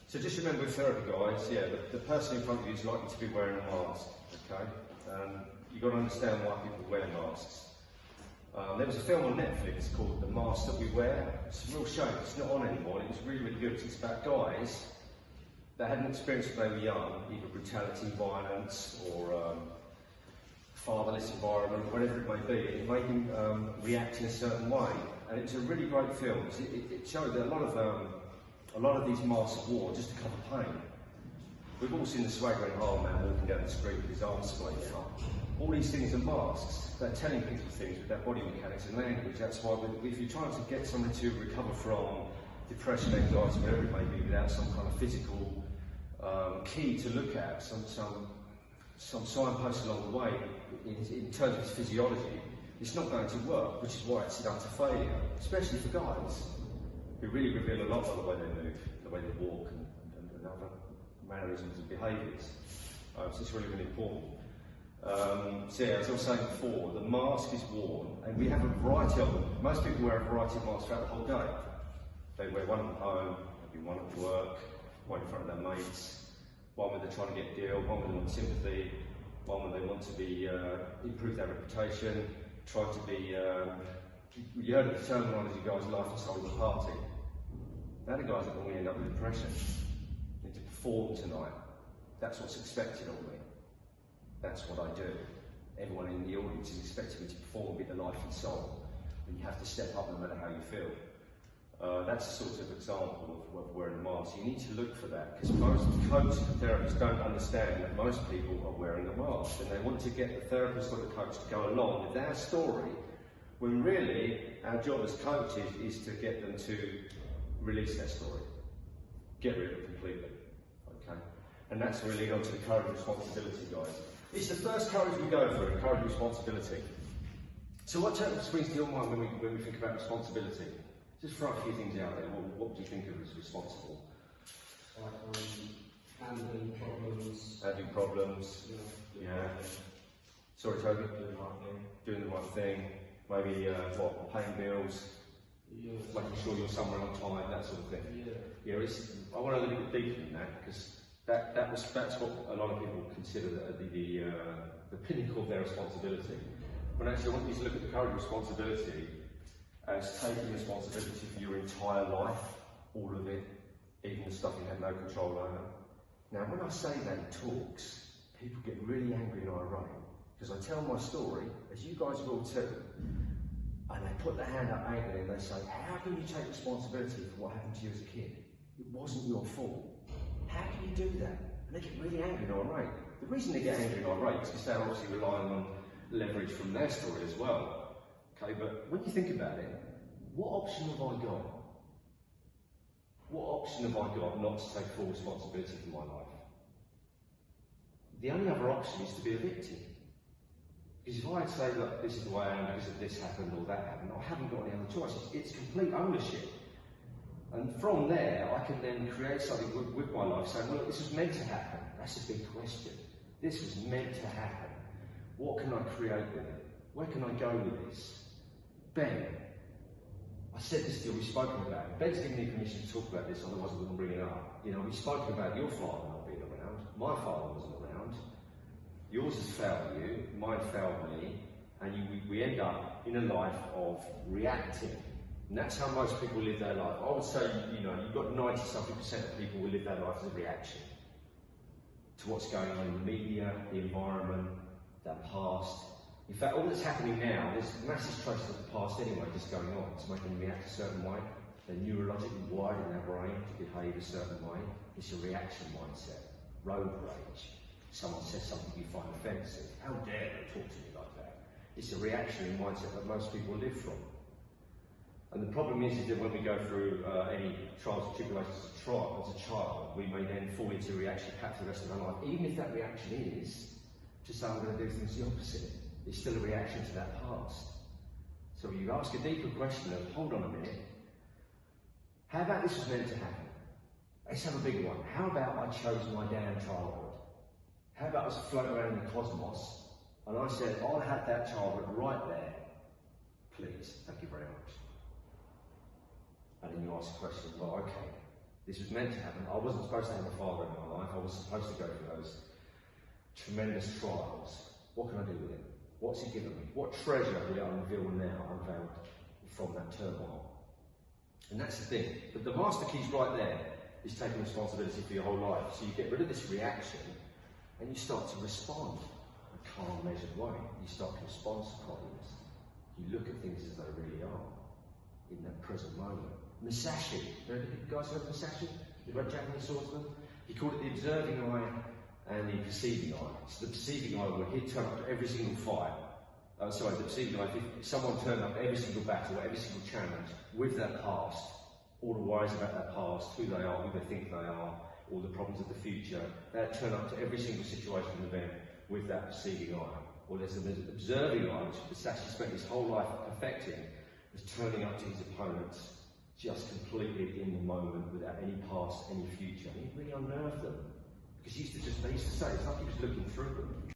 So just remember with therapy, guys, yeah, the person in front of you is likely to be wearing a mask, okay? You've got to understand why people wear masks. There was a film on Netflix called The Mask That We Wear. It's a real shame, it's not on anymore. It was really, really good. It's about guys that had an experience when they were young, either brutality, violence, or fatherless environment, whatever it may be. It made them react in a certain way. And it's a really great film. It showed that a lot of these masks are worn just to cover pain. We've all seen the swaggering hard man walking down the street with his arms splayed out. All these things are masks. They're telling people things with their body mechanics and language. That's why if you're trying to get somebody to recover from depression, anxiety, whatever it may be, without some kind of physical key to look at, some signpost along the way in terms of its physiology, it's not going to work, which is why it's down to failure, especially for guys, who really reveal a lot by the way they move, the way they walk, and other mannerisms and behaviours. So it's really, really important. So yeah, as I was saying before, the mask is worn, and we have a variety of them. Most people wear a variety of masks throughout the whole day. They wear one at home, maybe one at work, one in front of their mates, one when they're trying to get a deal, one when they want sympathy, one when they want to be improve their reputation, try to be. You heard of the terminology, guys, life and soul of the party. Now the guys are going to end up with depression. Need to perform tonight. That's what's expected of me. That's what I do. Everyone in the audience is expecting me to perform with the life and soul. And you have to step up no matter how you feel. That's a sort of example of wearing a mask. You need to look for that, because most coaches and therapists don't understand that most people are wearing a mask, and they want to get the therapist or the coach to go along with their story, when really our job as coaches is to get them to release their story, get rid of it completely. Okay, and that's really on to the courage and responsibility, guys. It's the first courage we go through, courage and responsibility. So what springs to your mind when we think about responsibility? Just throw a few things out there. What do you think of as responsible? Handling problems. Handling problems. Yeah. Sorry, Toby. Doing the right thing. Maybe paying bills. Yeah. Making sure you're somewhere on time. That sort of thing. Yeah. Yeah. I want to look a bit deeper than that, because that's what a lot of people consider the pinnacle of their responsibility. But actually, I want you to look at the courage and responsibility as taking responsibility for your entire life, all of it, even the stuff you had no control over. Now, when I say that in talks, people get really angry and irate, because I tell my story, as you guys will too, and they put their hand up angrily and they say, how can you take responsibility for what happened to you as a kid? It wasn't your fault. How can you do that? And they get really angry and irate. The reason they get angry and irate is because they're obviously relying on leverage from their story as well. Okay, but when you think about it, what option have I got? What option have I got not to take full responsibility for my life? The only other option is to be a victim. Because if I say, look, this is the way I am because of this happened or that happened, I haven't got any other choice. It's complete ownership. And from there, I can then create something with my life, saying, look, this was meant to happen. That's a big question. This was meant to happen. What can I create with it? Where can I go with this? Ben, I said this to you, we've spoken about it. Ben's given me permission to talk about this, otherwise I wouldn't bring it up. You know, we've spoken about your father not being around. My father wasn't around. Yours has failed you, mine failed me, and we end up in a life of reacting. And that's how most people live their life. I would say, you know, you've got 90-something% of people who live their life as a reaction to what's going on in the media, the environment, their past. In fact, all that's happening now, there's massive traces of the past anyway just going on. It's making them react a certain way. They're neurologically wired in their brain to behave a certain way. It's a reaction mindset. Road rage. Someone says something you find offensive. How dare they talk to you like that? It's a reactionary mindset that most people live from. And the problem is that when we go through any trials and tribulations as a child, we may then fall into reaction perhaps for the rest of our life, even if that reaction is to say I'm going to do things the opposite. It's still a reaction to that past. So you ask a deeper question of, hold on a minute, how about this was meant to happen? Let's have a bigger one. How about I chose my damn childhood? How about I was floating around in the cosmos and I said, I'll have that childhood right there. Please, thank you very much. And then you ask the question, well, okay, This was meant to happen. I wasn't supposed to have a father in my life. I was supposed to go through those tremendous trials. What can I do with it? What's he given me? What treasure will it unveil from that turmoil? And that's the thing. But the master key's right there, is taking responsibility for your whole life. So you get rid of this reaction and you start to respond in a calm, measured way. You start to respond to problems. You look at things as they really are in that present moment. Musashi, you guys heard of Musashi? The great Japanese swordsman? He called it the observing eye and the perceiving eye. So the perceiving eye would he'd turn up to every single fight. The perceiving eye, if someone turned up every single battle, every single challenge with that past, all the worries about that past, who they are, who they think they are, all the problems of the future, they'd turn up to every single situation and event with that perceiving eye. Or there's an observing eye, which Musashi spent his whole life perfecting, was turning up to his opponents just completely in the moment without any past, any future. And he really unnerved them. Because they used to say, it's like he was looking through them.